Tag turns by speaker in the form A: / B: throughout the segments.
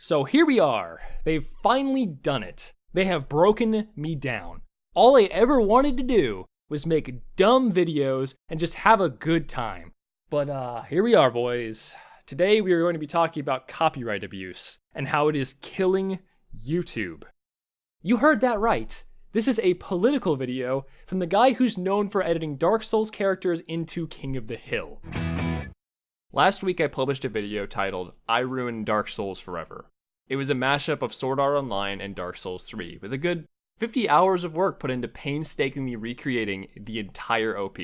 A: So here we are. They've finally done it. They have broken me down. All I ever wanted to do was make dumb videos and just have a good time. But here we are, boys. Today we are going to be talking about copyright abuse and how it is killing YouTube. You heard that right. This is a political video from the guy who's known for editing Dark Souls characters into King of the Hill. Last week I published a video titled, I Ruined Dark Souls Forever. It was a mashup of Sword Art Online and Dark Souls 3, with a good 50 hours of work put into painstakingly recreating the entire OP.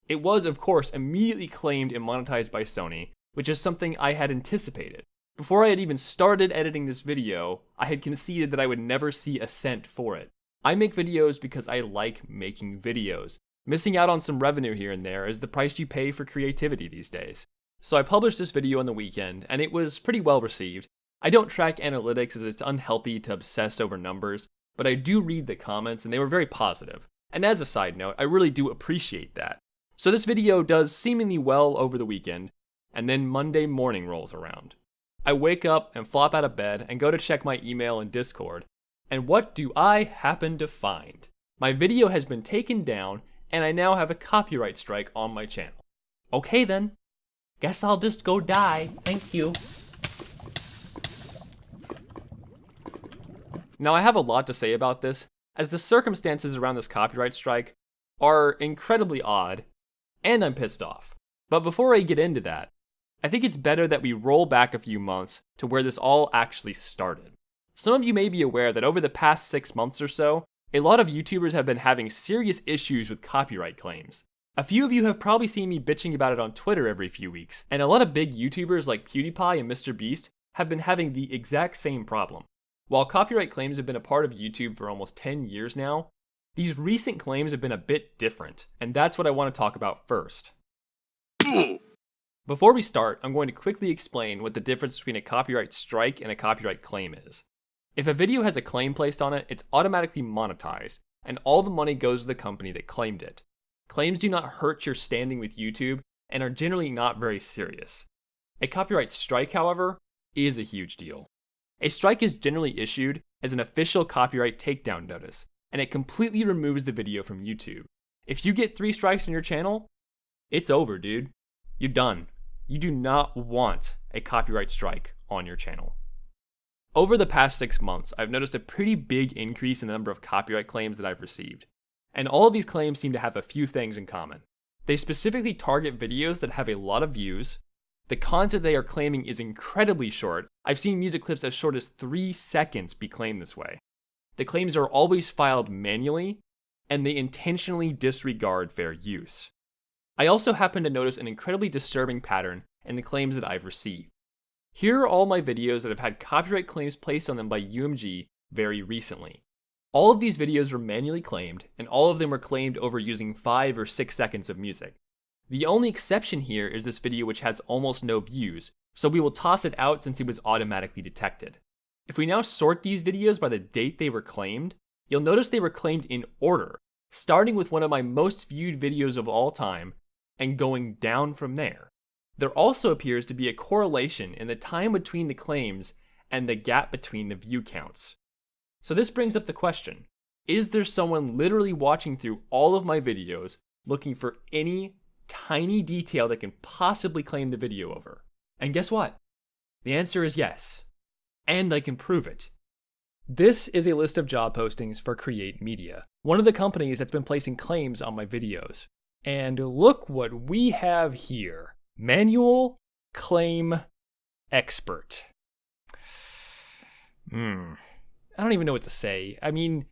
A: It was, of course, immediately claimed and monetized by Sony, which is something I had anticipated. Before I had even started editing this video, I had conceded that I would never see a cent for it. I make videos because I like making videos. Missing out on some revenue here and there is the price you pay for creativity these days. So I published this video on the weekend, and it was pretty well received. I don't track analytics as it's unhealthy to obsess over numbers, but I do read the comments and they were very positive. And as a side note, I really do appreciate that. So this video does seemingly well over the weekend, and then Monday morning rolls around. I wake up and flop out of bed and go to check my email and Discord, and what do I happen to find? My video has been taken down, and I now have a copyright strike on my channel. Okay then, guess I'll just go die, thank you. Now I have a lot to say about this, as the circumstances around this copyright strike are incredibly odd, and I'm pissed off. But before I get into that, I think it's better that we roll back a few months to where this all actually started. Some of you may be aware that over the past 6 months or so, a lot of YouTubers have been having serious issues with copyright claims. A few of you have probably seen me bitching about it on Twitter every few weeks, and a lot of big YouTubers like PewDiePie and MrBeast have been having the exact same problem. While copyright claims have been a part of YouTube for almost 10 years now, these recent claims have been a bit different, and that's what I want to talk about first. Before we start, I'm going to quickly explain what the difference between a copyright strike and a copyright claim is. If a video has a claim placed on it, it's automatically monetized, and all the money goes to the company that claimed it. Claims do not hurt your standing with YouTube, and are generally not very serious. A copyright strike, however, is a huge deal. A strike is generally issued as an official copyright takedown notice, and it completely removes the video from YouTube. If you get 3 strikes on your channel, it's over, dude. You're done. You do not want a copyright strike on your channel. Over the past 6 months, I've noticed a pretty big increase in the number of copyright claims that I've received. And all of these claims seem to have a few things in common. They specifically target videos that have a lot of views. The content they are claiming is incredibly short. I've seen music clips as short as 3 seconds be claimed this way. The claims are always filed manually, and they intentionally disregard fair use. I also happen to notice an incredibly disturbing pattern in the claims that I've received. Here are all my videos that have had copyright claims placed on them by UMG very recently. All of these videos were manually claimed, and all of them were claimed over using 5 or 6 seconds of music. The only exception here is this video which has almost no views, so we will toss it out since it was automatically detected. If we now sort these videos by the date they were claimed, you'll notice they were claimed in order, starting with one of my most viewed videos of all time, and going down from there. There also appears to be a correlation in the time between the claims and the gap between the view counts. So this brings up the question, is there someone literally watching through all of my videos looking for any tiny detail that can possibly claim the video over? And guess what? The answer is yes. And I can prove it. This is a list of job postings for Create Media, one of the companies that's been placing claims on my videos. And look what we have here. Manual Claim Expert. I don't even know what to say. I mean,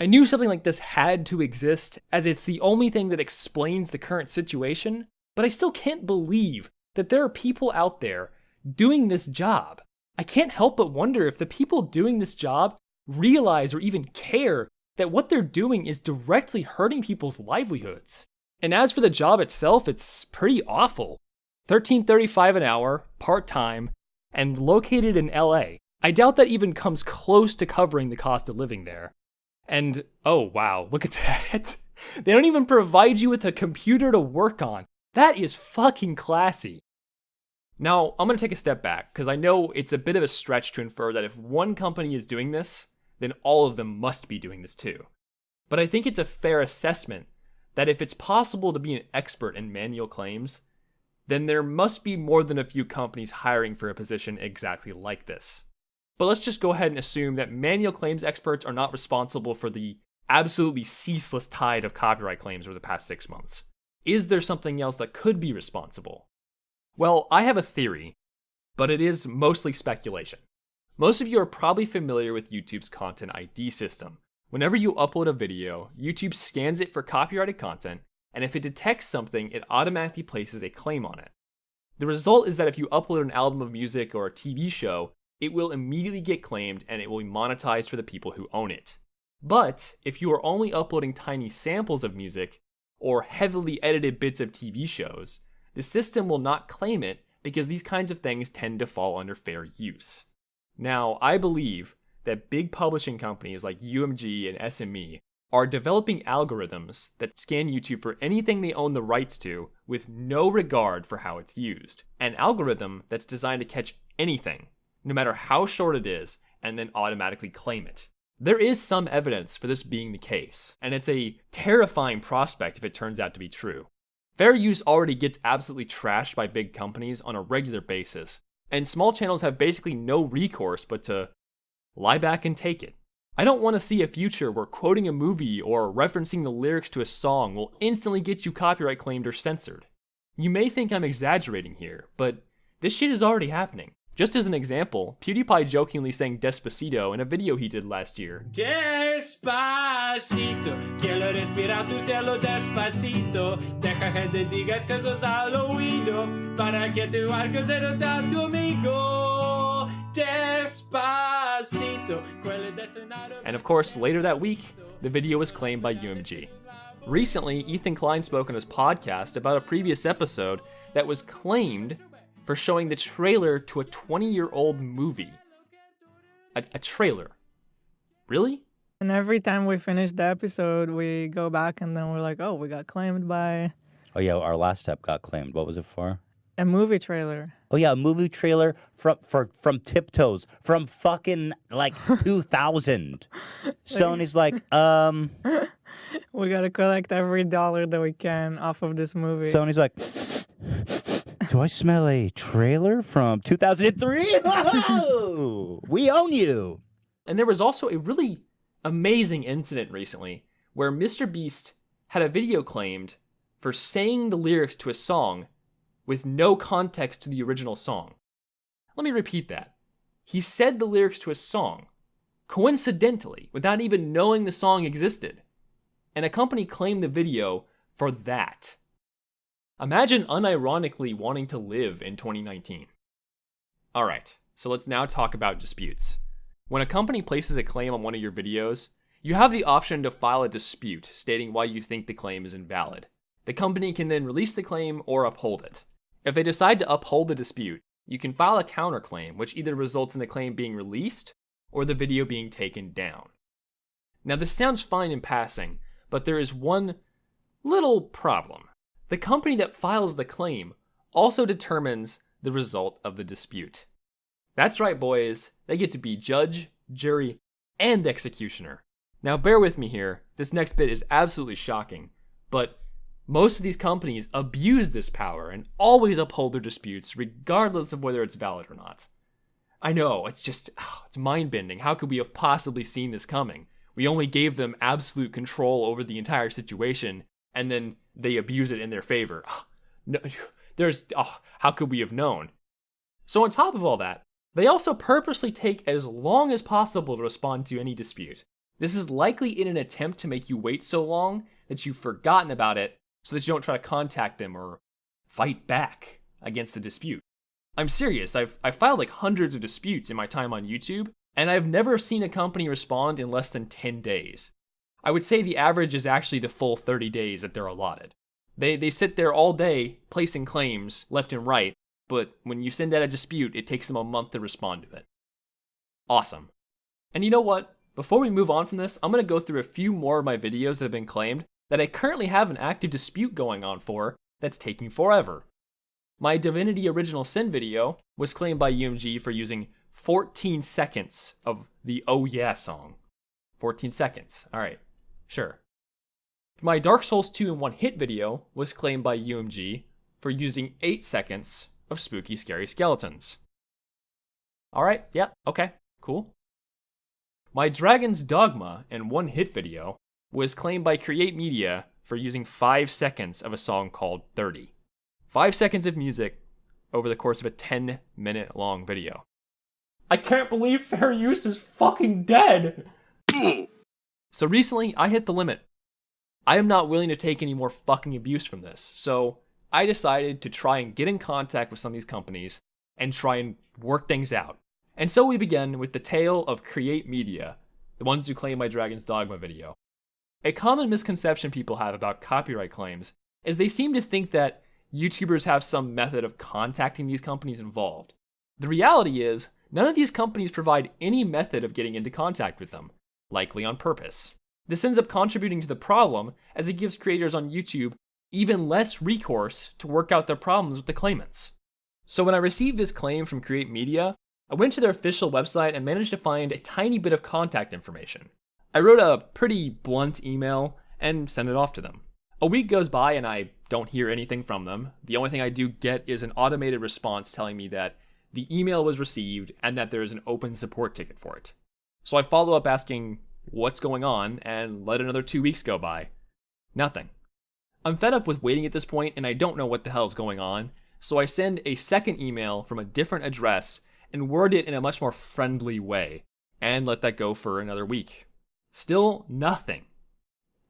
A: I knew something like this had to exist, as it's the only thing that explains the current situation, but I still can't believe that there are people out there doing this job. I can't help but wonder if the people doing this job realize or even care that what they're doing is directly hurting people's livelihoods. And as for the job itself, it's pretty awful. $13.35 an hour, part-time, and located in LA. I doubt that even comes close to covering the cost of living there. And, oh wow, look at that. They don't even provide you with a computer to work on. That is fucking classy. Now, I'm going to take a step back, because I know it's a bit of a stretch to infer that if one company is doing this, then all of them must be doing this too. But I think it's a fair assessment that if it's possible to be an expert in manual claims, then there must be more than a few companies hiring for a position exactly like this. But let's just go ahead and assume that manual claims experts are not responsible for the absolutely ceaseless tide of copyright claims over the past 6 months. Is there something else that could be responsible? Well, I have a theory, but it is mostly speculation. Most of you are probably familiar with YouTube's Content ID system. Whenever you upload a video, YouTube scans it for copyrighted content, and if it detects something, it automatically places a claim on it. The result is that if you upload an album of music or a TV show, it will immediately get claimed and it will be monetized for the people who own it. But if you are only uploading tiny samples of music or heavily edited bits of TV shows, the system will not claim it because these kinds of things tend to fall under fair use. Now, I believe that big publishing companies like UMG and SME are developing algorithms that scan YouTube for anything they own the rights to with no regard for how it's used. An algorithm that's designed to catch anything, no matter how short it is, and then automatically claim it. There is some evidence for this being the case, and it's a terrifying prospect if it turns out to be true. Fair use already gets absolutely trashed by big companies on a regular basis, and small channels have basically no recourse but to lie back and take it. I don't want to see a future where quoting a movie or referencing the lyrics to a song will instantly get you copyright claimed or censored. You may think I'm exaggerating here, but this shit is already happening. Just as an example, PewDiePie jokingly sang Despacito in a video he did last year. Despacito, quiero respirar tu cielo despacito, deja que te digas que sos al oído, para que tu arco se nota tu amigo. Despacito. And of course, later that week, the video was claimed by UMG. Recently, Ethan Klein spoke on his podcast about a previous episode that was claimed for showing the trailer to a 20-year-old movie. A trailer. Really?
B: And every time we finish the episode, we go back and then we're like, oh, we got claimed by...
C: Oh yeah, our last step got claimed. What was it for?
B: A movie trailer.
C: Oh yeah, a movie trailer from Tiptoes from fucking like 2000. Sony's like,
B: we gotta collect every dollar that we can off of this movie.
C: Sony's like, do I smell a trailer from 2003? Oh, we own you.
A: And there was also a really amazing incident recently where Mr. Beast had a video claimed for saying the lyrics to a song with no context to the original song. Let me repeat that. He said the lyrics to a song, coincidentally, without even knowing the song existed. And a company claimed the video for that. Imagine unironically wanting to live in 2019. Alright, so let's now talk about disputes. When a company places a claim on one of your videos, you have the option to file a dispute stating why you think the claim is invalid. The company can then release the claim or uphold it. If they decide to uphold the dispute, you can file a counterclaim, which either results in the claim being released or the video being taken down. Now, this sounds fine in passing, but there is one little problem. The company that files the claim also determines the result of the dispute. That's right, boys. They get to be judge, jury, and executioner. Now, bear with me here. This next bit is absolutely shocking, but most of these companies abuse this power and always uphold their disputes regardless of whether it's valid or not. I know, it's mind-bending. How could we have possibly seen this coming? We only gave them absolute control over the entire situation, and then they abuse it in their favor. How could we have known? So on top of all that, they also purposely take as long as possible to respond to any dispute. This is likely in an attempt to make you wait so long that you've forgotten about it so that you don't try to contact them or fight back against the dispute. I'm serious, I've filed like hundreds of disputes in my time on YouTube, and I've never seen a company respond in less than 10 days. I would say the average is actually the full 30 days that they're allotted. They sit there all day placing claims left and right, but when you send out a dispute, it takes them a month to respond to it. Awesome. And you know what? Before we move on from this, I'm going to go through a few more of my videos that have been claimed that I currently have an active dispute going on for that's taking forever. My Divinity Original Sin video was claimed by UMG for using 14 seconds of the Oh Yeah song. 14 seconds. Alright, sure. My Dark Souls 2 in One Hit video was claimed by UMG for using 8 seconds of spooky, scary skeletons. Alright, yeah, okay, cool. My Dragon's Dogma in One Hit video was claimed by Create Media for using 5 seconds of a song called 30. 5 seconds of music over the course of a 10-minute long video. I can't believe fair use is fucking dead! So recently, I hit the limit. I am not willing to take any more fucking abuse from this, so I decided to try and get in contact with some of these companies and try and work things out. And so we began with the tale of Create Media, the ones who claim my Dragon's Dogma video. A common misconception people have about copyright claims is they seem to think that YouTubers have some method of contacting these companies involved. The reality is, none of these companies provide any method of getting into contact with them, likely on purpose. This ends up contributing to the problem as it gives creators on YouTube even less recourse to work out their problems with the claimants. So when I received this claim from Create Media, I went to their official website and managed to find a tiny bit of contact information. I wrote a pretty blunt email and sent it off to them. A week goes by and I don't hear anything from them. The only thing I do get is an automated response telling me that the email was received and that there is an open support ticket for it. So I follow up asking what's going on and let another 2 weeks go by. Nothing. I'm fed up with waiting at this point and I don't know what the hell's going on, so I send a second email from a different address and word it in a much more friendly way, and let that go for another week. Still nothing.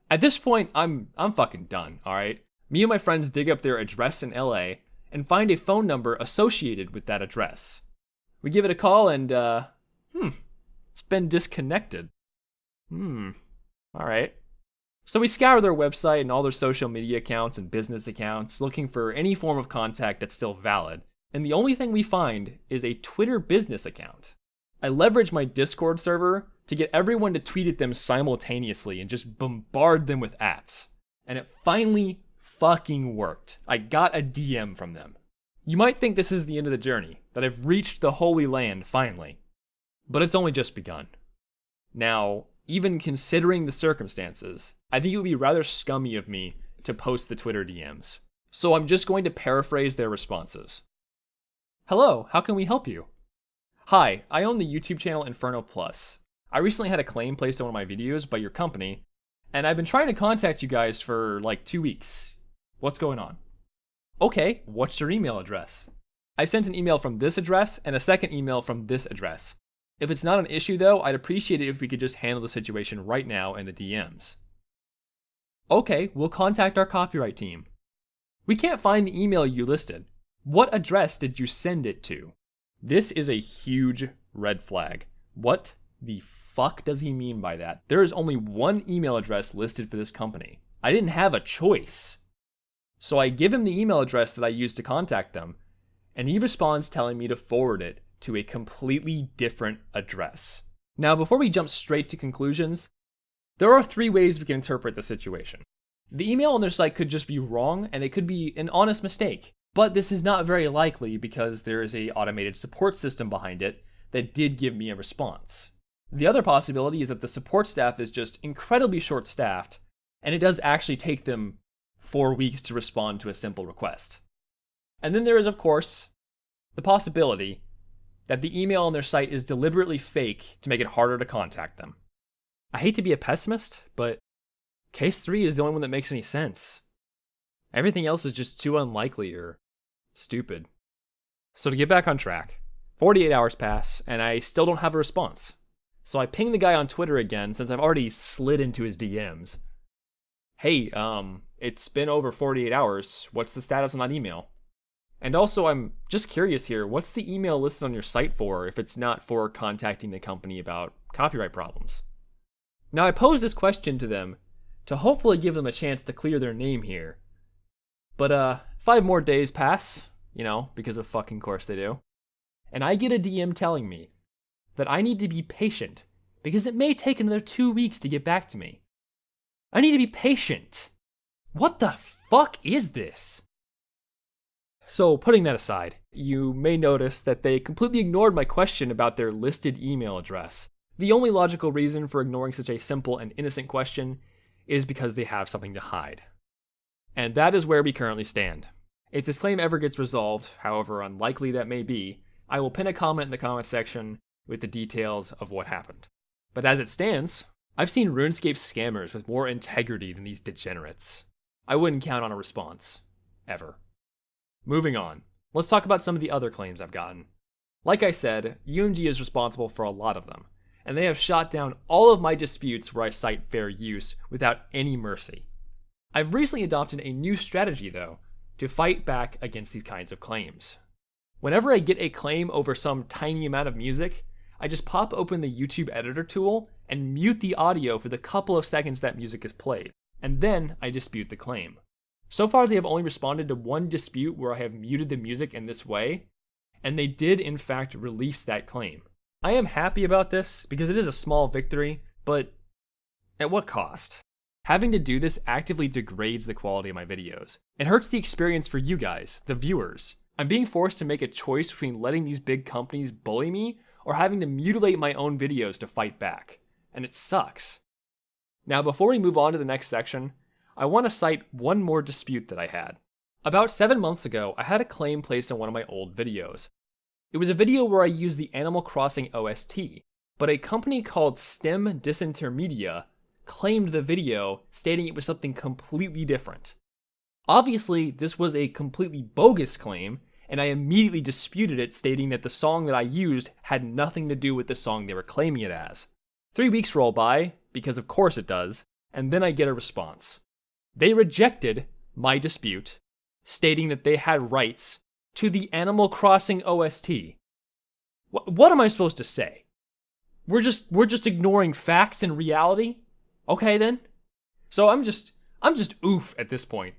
A: At this point, I'm fucking done, alright? Me and my friends dig up their address in LA and find a phone number associated with that address. We give it a call and, it's been disconnected. Alright. So we scour their website and all their social media accounts and business accounts, looking for any form of contact that's still valid. And the only thing we find is a Twitter business account. I leverage my Discord server to get everyone to tweet at them simultaneously and just bombard them with ats. And it finally fucking worked. I got a DM from them. You might think this is the end of the journey, that I've reached the Holy Land finally. But it's only just begun. Now, even considering the circumstances, I think it would be rather scummy of me to post the Twitter DMs. So I'm just going to paraphrase their responses. Hello, how can we help you? Hi, I own the YouTube channel InfernoPlus. I recently had a claim placed on one of my videos by your company, and I've been trying to contact you guys for like 2 weeks. What's going on? Okay, what's your email address? I sent an email from this address and a second email from this address. If it's not an issue though, I'd appreciate it if we could just handle the situation right now in the DMs. Okay, we'll contact our copyright team. We can't find the email you listed. What address did you send it to? This is a huge red flag. What the fuck does he mean by that? There is only one email address listed for this company. I didn't have a choice. So I give him the email address that I used to contact them, and he responds telling me to forward it to a completely different address. Now, before we jump straight to conclusions, there are 3 ways we can interpret the situation. The email on their site could just be wrong, and it could be an honest mistake. But this is not very likely because there is an automated support system behind it that did give me a response. The other possibility is that the support staff is just incredibly short-staffed, and it does actually take them 4 weeks to respond to a simple request. And then there is, of course, the possibility that the email on their site is deliberately fake to make it harder to contact them. I hate to be a pessimist, but case 3 is the only one that makes any sense. Everything else is just too unlikely or stupid. So to get back on track, 48 hours pass, and I still don't have a response. So I ping the guy on Twitter again since I've already slid into his DMs. Hey, it's been over 48 hours. What's the status on that email? And also, I'm just curious here, what's the email listed on your site for if it's not for contacting the company about copyright problems? Now, I pose this question to them to hopefully give them a chance to clear their name here. But 5 more days pass, because of fucking course they do. And I get a DM telling me that I need to be patient because it may take another 2 weeks to get back to me. I need to be patient. What the fuck is this? So putting that aside, you may notice that they completely ignored my question about their listed email address. The only logical reason for ignoring such a simple and innocent question is because they have something to hide. And that is where we currently stand. If this claim ever gets resolved, however unlikely that may be, I will pin a comment in the comment section with the details of what happened. But as it stands, I've seen RuneScape scammers with more integrity than these degenerates. I wouldn't count on a response. Ever. Moving on, let's talk about some of the other claims I've gotten. Like I said, UMG is responsible for a lot of them, and they have shot down all of my disputes where I cite fair use without any mercy. I've recently adopted a new strategy, though, to fight back against these kinds of claims. Whenever I get a claim over some tiny amount of music, I just pop open the YouTube editor tool and mute the audio for the couple of seconds that music is played, and then I dispute the claim. So far, they have only responded to one dispute where I have muted the music in this way, and they did in fact release that claim. I am happy about this because it is a small victory, but at what cost? Having to do this actively degrades the quality of my videos. It hurts the experience for you guys, the viewers. I'm being forced to make a choice between letting these big companies bully me or having to mutilate my own videos to fight back, and it sucks. Now, before we move on to the next section, I want to cite one more dispute that I had. About 7 months ago, I had a claim placed on one of my old videos. It was a video where I used the Animal Crossing OST, but a company called Stem Disintermedia claimed the video, stating it was something completely different. Obviously, this was a completely bogus claim, and I immediately disputed it, stating that the song that I used had nothing to do with the song they were claiming it as. 3 weeks roll by, because of course it does, and then I get a response. They rejected my dispute, stating that they had rights to the Animal Crossing OST. What am I supposed to say? We're just ignoring facts and reality? Okay then. So I'm just oof at this point.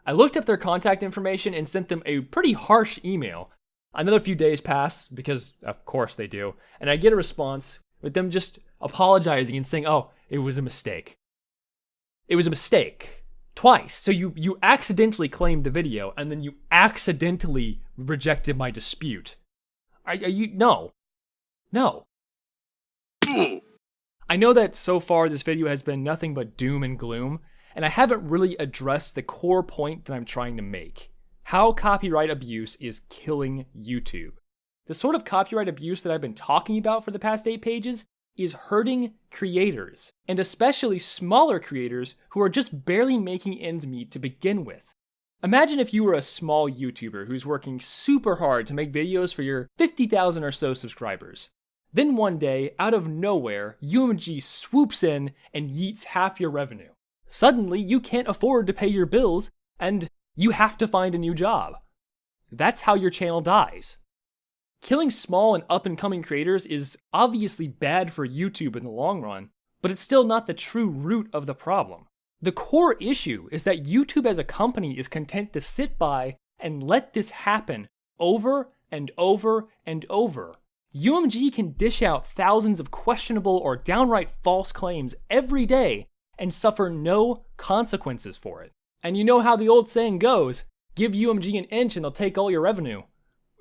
A: I looked up their contact information and sent them a pretty harsh email. Another few days pass, because of course they do, and I get a response with them just apologizing and saying, oh, it was a mistake. It was a mistake. Twice. So you accidentally claimed the video, and then you accidentally rejected my dispute. Are you? No. No. I know that so far this video has been nothing but doom and gloom, and I haven't really addressed the core point that I'm trying to make. How copyright abuse is killing YouTube. The sort of copyright abuse that I've been talking about for the past 8 pages is hurting creators, and especially smaller creators who are just barely making ends meet to begin with. Imagine if you were a small YouTuber who's working super hard to make videos for your 50,000 or so subscribers. Then one day, out of nowhere, UMG swoops in and yeets half your revenue. Suddenly, you can't afford to pay your bills, and you have to find a new job. That's how your channel dies. Killing small and up-and-coming creators is obviously bad for YouTube in the long run, but it's still not the true root of the problem. The core issue is that YouTube as a company is content to sit by and let this happen over and over and over. UMG can dish out thousands of questionable or downright false claims every day and suffer no consequences for it. And you know how the old saying goes, give UMG an inch and they'll take all your revenue.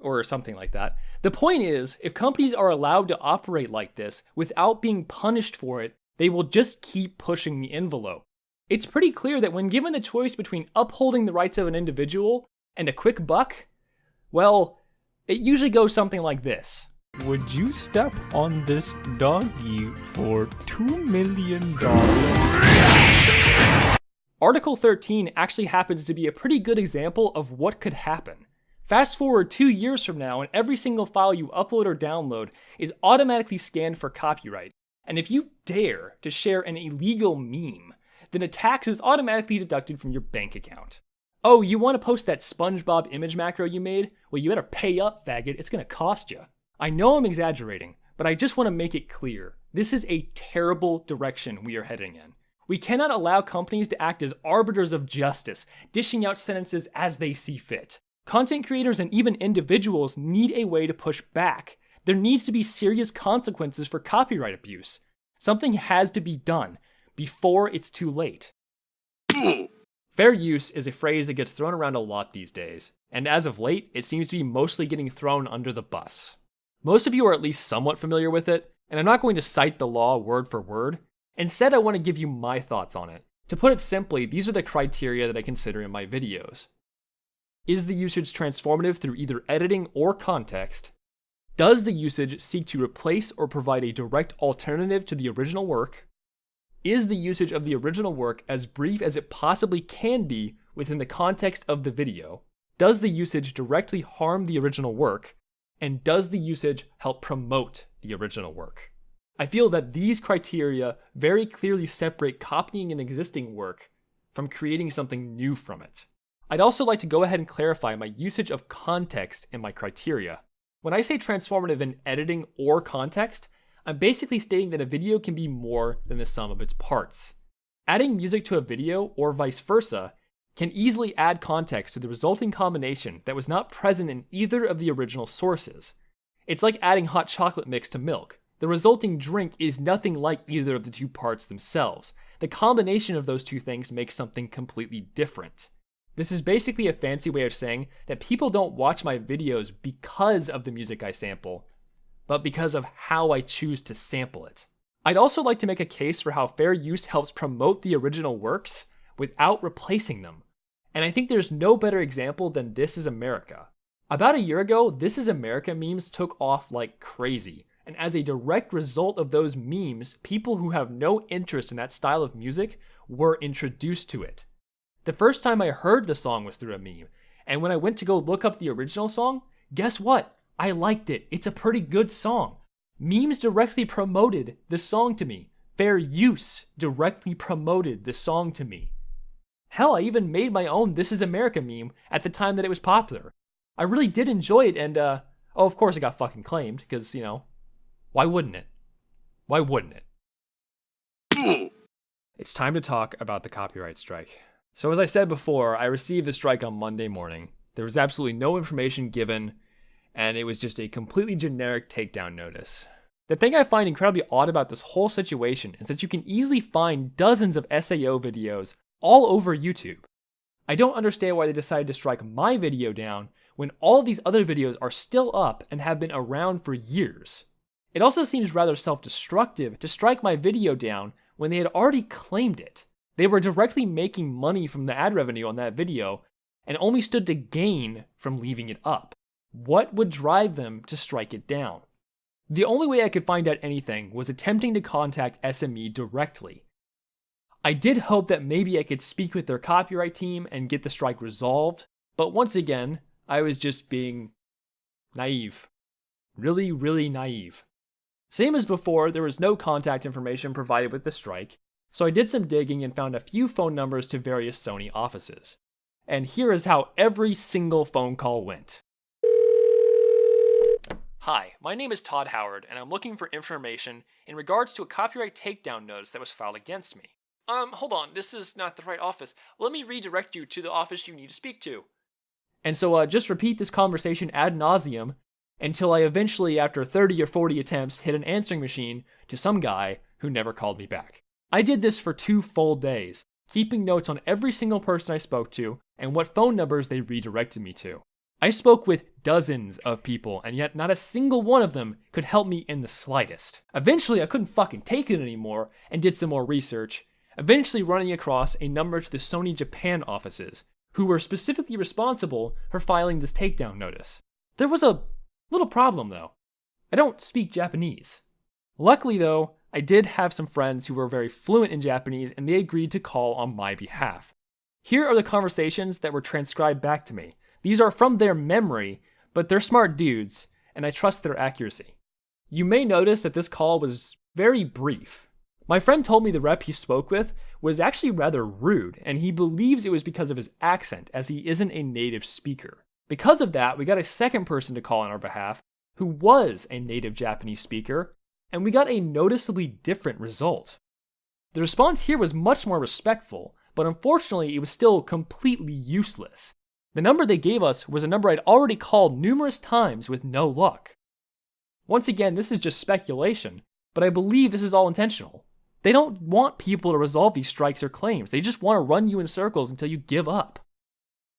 A: Or something like that. The point is, if companies are allowed to operate like this without being punished for it, they will just keep pushing the envelope. It's pretty clear that when given the choice between upholding the rights of an individual and a quick buck, well, it usually goes something like this.
D: Would you step on this doggy for $2 million?
A: Article 13 actually happens to be a pretty good example of what could happen. Fast forward 2 years from now, and every single file you upload or download is automatically scanned for copyright. And if you dare to share an illegal meme, then a tax is automatically deducted from your bank account. Oh, you want to post that SpongeBob image macro you made? Well, you better pay up, faggot. It's going to cost you. I know I'm exaggerating, but I just want to make it clear. This is a terrible direction we are heading in. We cannot allow companies to act as arbiters of justice, dishing out sentences as they see fit. Content creators and even individuals need a way to push back. There needs to be serious consequences for copyright abuse. Something has to be done before it's too late. Fair use is a phrase that gets thrown around a lot these days, and as of late, it seems to be mostly getting thrown under the bus. Most of you are at least somewhat familiar with it, and I'm not going to cite the law word for word. Instead, I want to give you my thoughts on it. To put it simply, these are the criteria that I consider in my videos. Is the usage transformative through either editing or context? Does the usage seek to replace or provide a direct alternative to the original work? Is the usage of the original work as brief as it possibly can be within the context of the video? Does the usage directly harm the original work? And does the usage help promote the original work? I feel that these criteria very clearly separate copying an existing work from creating something new from it. I'd also like to go ahead and clarify my usage of context in my criteria. When I say transformative in editing or context, I'm basically stating that a video can be more than the sum of its parts. Adding music to a video, or vice versa, can easily add context to the resulting combination that was not present in either of the original sources. It's like adding hot chocolate mix to milk. The resulting drink is nothing like either of the two parts themselves. The combination of those two things makes something completely different. This is basically a fancy way of saying that people don't watch my videos because of the music I sample, but because of how I choose to sample it. I'd also like to make a case for how fair use helps promote the original works without replacing them. And I think there's no better example than This Is America. About a year ago, This Is America memes took off like crazy. And as a direct result of those memes, people who have no interest in that style of music were introduced to it. The first time I heard the song was through a meme, and when I went to go look up the original song, guess what? I liked it. It's a pretty good song. Memes directly promoted the song to me. Fair use directly promoted the song to me. Hell, I even made my own This Is America meme at the time that it was popular. I really did enjoy it, and of course it got fucking claimed, because, why wouldn't it? Why wouldn't it? It's time to talk about the copyright strike. So as I said before, I received the strike on Monday morning. There was absolutely no information given, and it was just a completely generic takedown notice. The thing I find incredibly odd about this whole situation is that you can easily find dozens of SAO videos all over YouTube. I don't understand why they decided to strike my video down when all of these other videos are still up and have been around for years. It also seems rather self-destructive to strike my video down when they had already claimed it. They were directly making money from the ad revenue on that video and only stood to gain from leaving it up. What would drive them to strike it down? The only way I could find out anything was attempting to contact SME directly. I did hope that maybe I could speak with their copyright team and get the strike resolved, but once again, I was just being naive. Really, really naive. Same as before, there was no contact information provided with the strike, so I did some digging and found a few phone numbers to various Sony offices. And here is how every single phone call went. Hi, my name is Todd Howard, and I'm looking for information in regards to a copyright takedown notice that was filed against me. Hold on, this is not the right office. Let me redirect you to the office you need to speak to. And so just repeat this conversation ad nauseum until I eventually, after 30 or 40 attempts, hit an answering machine to some guy who never called me back. I did this for 2 full days, keeping notes on every single person I spoke to and what phone numbers they redirected me to. I spoke with dozens of people, and yet not a single one of them could help me in the slightest. Eventually, I couldn't fucking take it anymore and did some more research, eventually running across a number to the Sony Japan offices, who were specifically responsible for filing this takedown notice. There was a little problem though. I don't speak Japanese. Luckily though, I did have some friends who were very fluent in Japanese and they agreed to call on my behalf. Here are the conversations that were transcribed back to me. These are from their memory, but they're smart dudes, and I trust their accuracy. You may notice that this call was very brief. My friend told me the rep he spoke with was actually rather rude, and he believes it was because of his accent, as he isn't a native speaker. Because of that, we got a second person to call on our behalf, who was a native Japanese speaker, and we got a noticeably different result. The response here was much more respectful, but unfortunately it was still completely useless. The number they gave us was a number I'd already called numerous times with no luck. Once again, this is just speculation, but I believe this is all intentional. They don't want people to resolve these strikes or claims. They just want to run you in circles until you give up.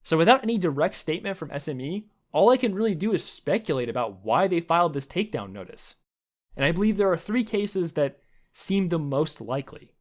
A: So without any direct statement from SME, all I can really do is speculate about why they filed this takedown notice. And I believe there are 3 cases that seem the most likely.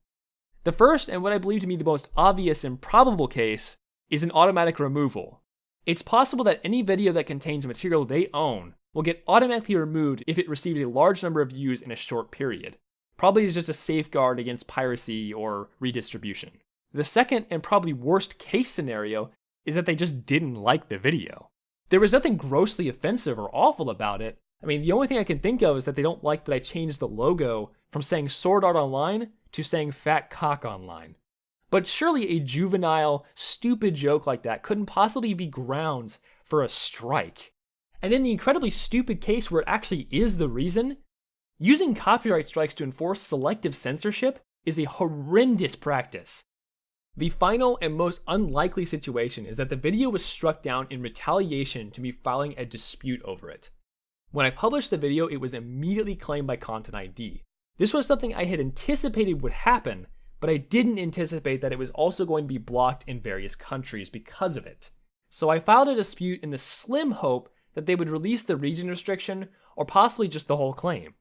A: The first, and what I believe to be the most obvious and probable case, is an automatic removal. It's possible that any video that contains material they own will get automatically removed if it receives a large number of views in a short period. Probably is just a safeguard against piracy or redistribution. The second, and probably worst case scenario, is that they just didn't like the video. There was nothing grossly offensive or awful about it. I mean, the only thing I can think of is that they don't like that I changed the logo from saying Sword Art Online to saying Fat Cock Online. But surely a juvenile, stupid joke like that couldn't possibly be grounds for a strike. And in the incredibly stupid case where it actually is the reason, using copyright strikes to enforce selective censorship is a horrendous practice. The final and most unlikely situation is that the video was struck down in retaliation to me filing a dispute over it. When I published the video, it was immediately claimed by Content ID. This was something I had anticipated would happen, but I didn't anticipate that it was also going to be blocked in various countries because of it. So I filed a dispute in the slim hope that they would release the region restriction or possibly just the whole claim.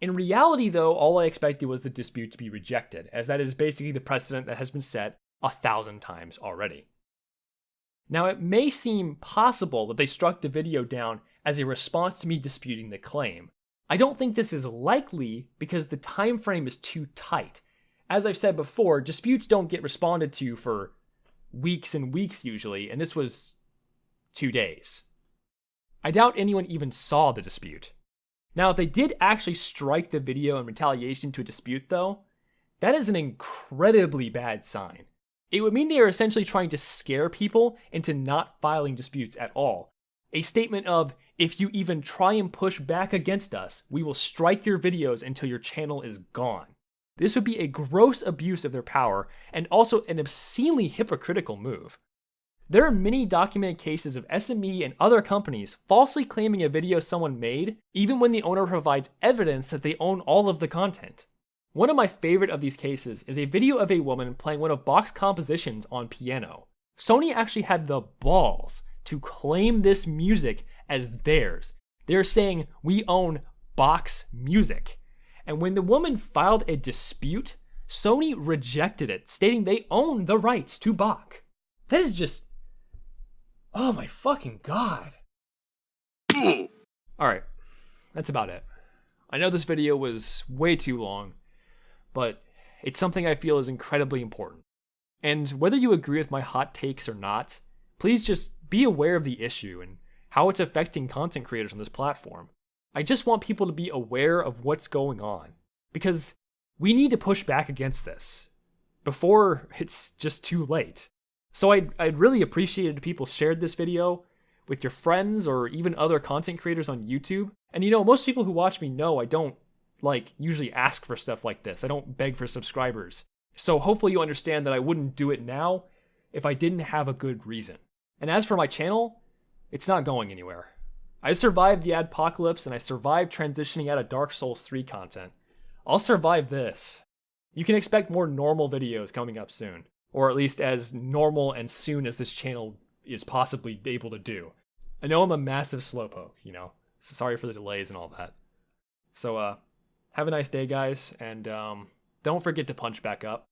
A: In reality, though, all I expected was the dispute to be rejected, as that is basically the precedent that has been set 1,000 times already. Now, it may seem possible that they struck the video down as a response to me disputing the claim. I don't think this is likely because the time frame is too tight. As I've said before, disputes don't get responded to for weeks and weeks usually, and this was 2 days. I doubt anyone even saw the dispute. Now, if they did actually strike the video in retaliation to a dispute, though, that is an incredibly bad sign. It would mean they are essentially trying to scare people into not filing disputes at all. A statement of, if you even try and push back against us, we will strike your videos until your channel is gone. This would be a gross abuse of their power and also an obscenely hypocritical move. There are many documented cases of SME and other companies falsely claiming a video someone made, even when the owner provides evidence that they own all of the content. One of my favorite of these cases is a video of a woman playing one of Bach's compositions on piano. Sony actually had the balls to claim this music as theirs. They're saying, we own Bach's music. And when the woman filed a dispute, Sony rejected it, stating they own the rights to Bach. That is just... oh my fucking god. Alright, that's about it. I know this video was way too long, but it's something I feel is incredibly important. And whether you agree with my hot takes or not, please just be aware of the issue and how it's affecting content creators on this platform. I just want people to be aware of what's going on, because we need to push back against this before it's just too late. So I'd really appreciate it if people shared this video with your friends or even other content creators on YouTube. And you know, most people who watch me know I don't usually ask for stuff like this. I don't beg for subscribers. So hopefully you understand that I wouldn't do it now if I didn't have a good reason. And as for my channel, it's not going anywhere. I survived the adpocalypse and I survived transitioning out of Dark Souls 3 content. I'll survive this. You can expect more normal videos coming up soon. Or at least as normal and soon as this channel is possibly able to do. I know I'm a massive slowpoke, you know. Sorry for the delays and all that. So, have a nice day, guys, and don't forget to punch back up.